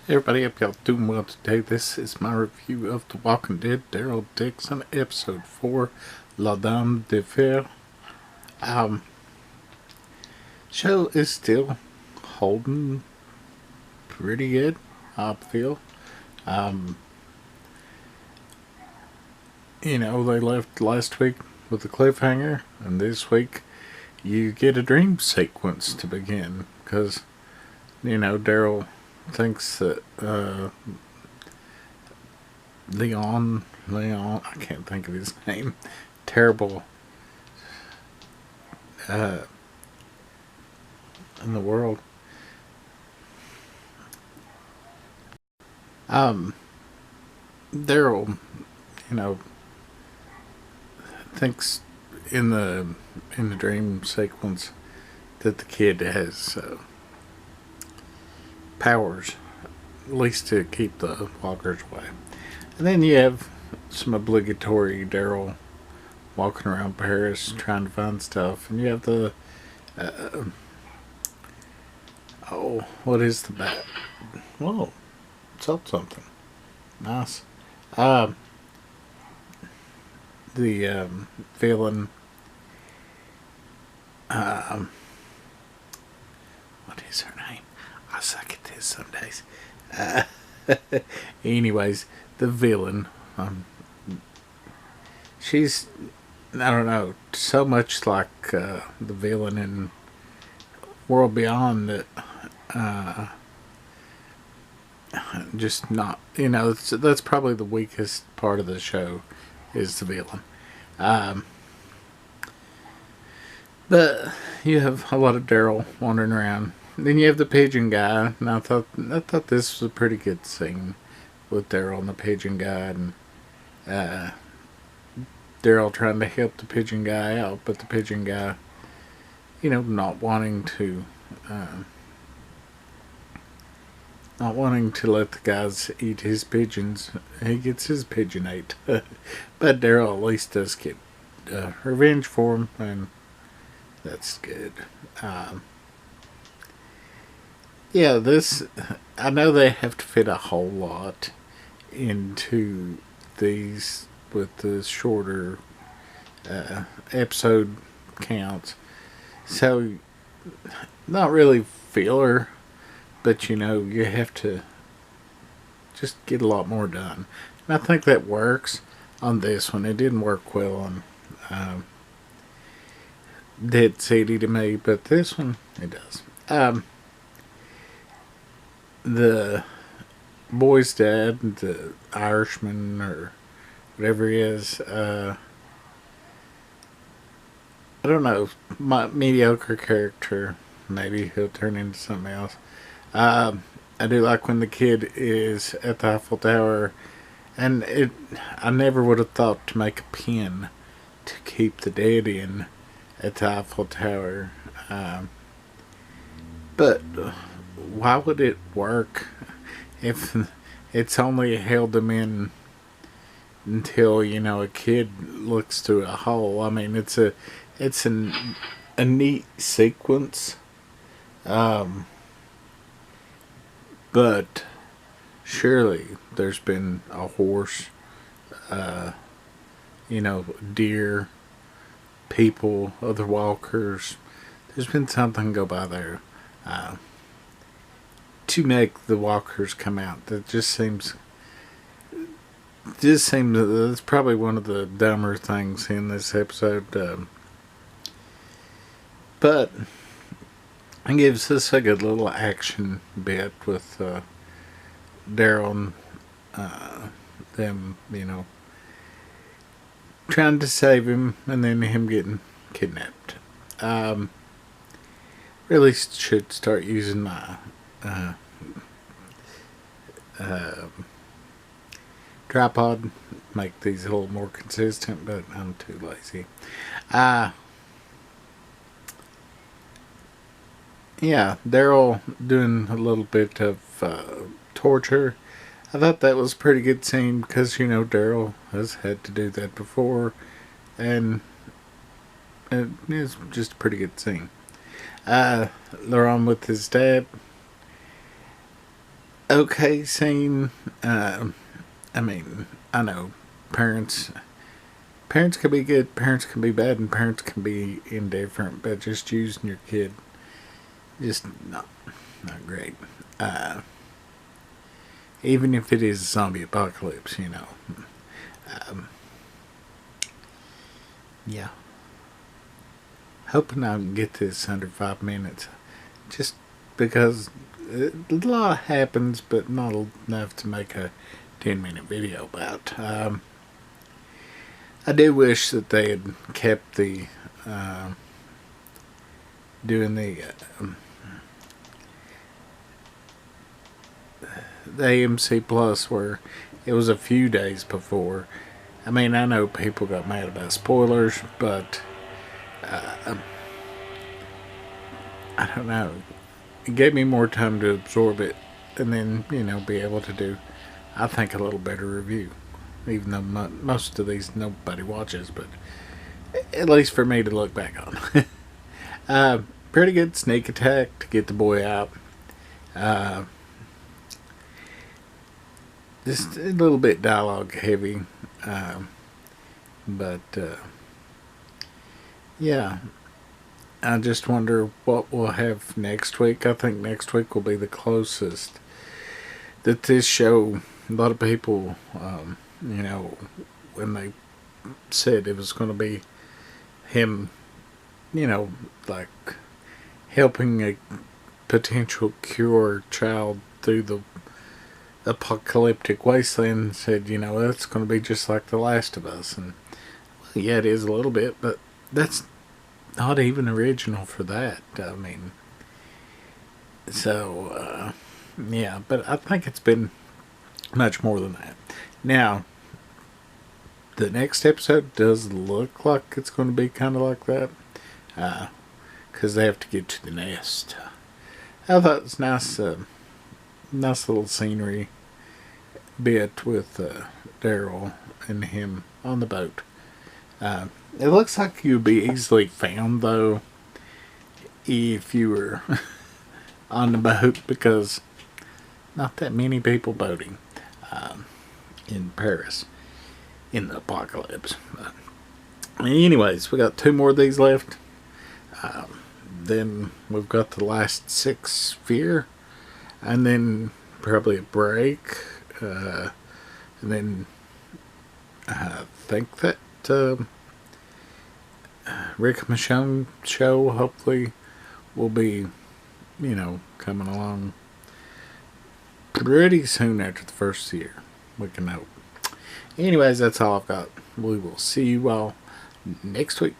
Hey everybody, hope y'all doing well today. This is my review of The Walking Dead, Daryl Dixon, Episode 4, La Dame de Fer. Show is still holding pretty good, I feel. They left last week with a cliffhanger, and this week you get a dream sequence to begin, because, Daryl thinks that, Leon, I can't think of his name. Terrible in the world. Daryl, you know, thinks in the dream sequence that the kid has powers, at least to keep the walkers away. And then you have some obligatory Daryl walking around Paris trying to find stuff, and you have the what is the bat? Whoa, it's up something nice. Um, the villain. Um, what is her name? I suck at this some days. Uh, anyways, the villain. She's, I don't know, so much like the villain in World Beyond that just not, that's probably the weakest part of the show is the villain. Um, but you have a lot of Daryl wandering around. Then you have the pigeon guy, and I thought this was a pretty good scene with Daryl and the pigeon guy, and uh, Daryl trying to help the pigeon guy out, but the pigeon guy, uh, not wanting to let the guys eat his pigeons. He gets his pigeon ate, but Daryl at least does get revenge for him, and that's good. Um, yeah, this, I know they have to fit a whole lot into these with the shorter episode counts. So, not really filler, but you have to just get a lot more done. And I think that works on this one. It didn't work well on Dead City to me, but this one, it does. The boy's dad, the Irishman or whatever he is, I don't know, my mediocre character. Maybe he'll turn into something else. I do like when the kid is at the Eiffel Tower, and I never would have thought to make a pin to keep the dead in at the Eiffel Tower. But why would it work if it's only held them in until a kid looks through a hole? I mean, it's a neat sequence, but surely there's been a horse, deer, people, other walkers. There's been something go by there to make the walkers come out. That just seems that's probably one of the dumber things in this episode. But it gives us a good little action bit with Daryl and them, trying to save him, and then him getting kidnapped. Really should start using my uh, uh, tripod, make these a little more consistent, but I'm too lazy. Yeah, Daryl doing a little bit of torture. I thought that was a pretty good scene because Daryl has had to do that before, and it's just a pretty good scene. They're on with his dad. okay scene. I mean, I know parents parents can be good, parents can be bad, and parents can be indifferent, but just using your kid, just not great. Uh, Even if it is a zombie apocalypse, you know. Um, yeah. Hoping I can get this under 5 minutes. Just because a lot happens, but not enough to make a 10-minute video about. I do wish that they had kept the doing the AMC Plus where it was a few days before. I mean, I know people got mad about spoilers, but I don't know. It gave me more time to absorb it and then, be able to do, I think, a little better review. Even though most of these nobody watches, but at least for me to look back on. Pretty good sneak attack to get the boy out. Uh, just a little bit dialogue heavy. But yeah, I just wonder what we'll have next week. I think next week will be the closest that this show, a lot of people, when they said it was going to be him, like helping a potential cure child through the apocalyptic wasteland, said, that's going to be just like The Last of Us. And well, yeah, it is a little bit, but that's not even original for that. I mean, so, yeah, but I think it's been much more than that. Now, the next episode does look like it's going to be kind of like that, because they have to get to the nest. I thought it was nice, nice little scenery bit with Daryl and him on the boat. It looks like you'd be easily found, though, if you were on the boat, because not that many people boating in Paris in the apocalypse. Anyways, we got 2 more of these left. Then we've got the last 6 Fear, and then probably a break. And then I think that Rick Michonne show hopefully will be, coming along pretty soon after the first year. We can hope. Anyways, that's all I've got. We will see you all next week.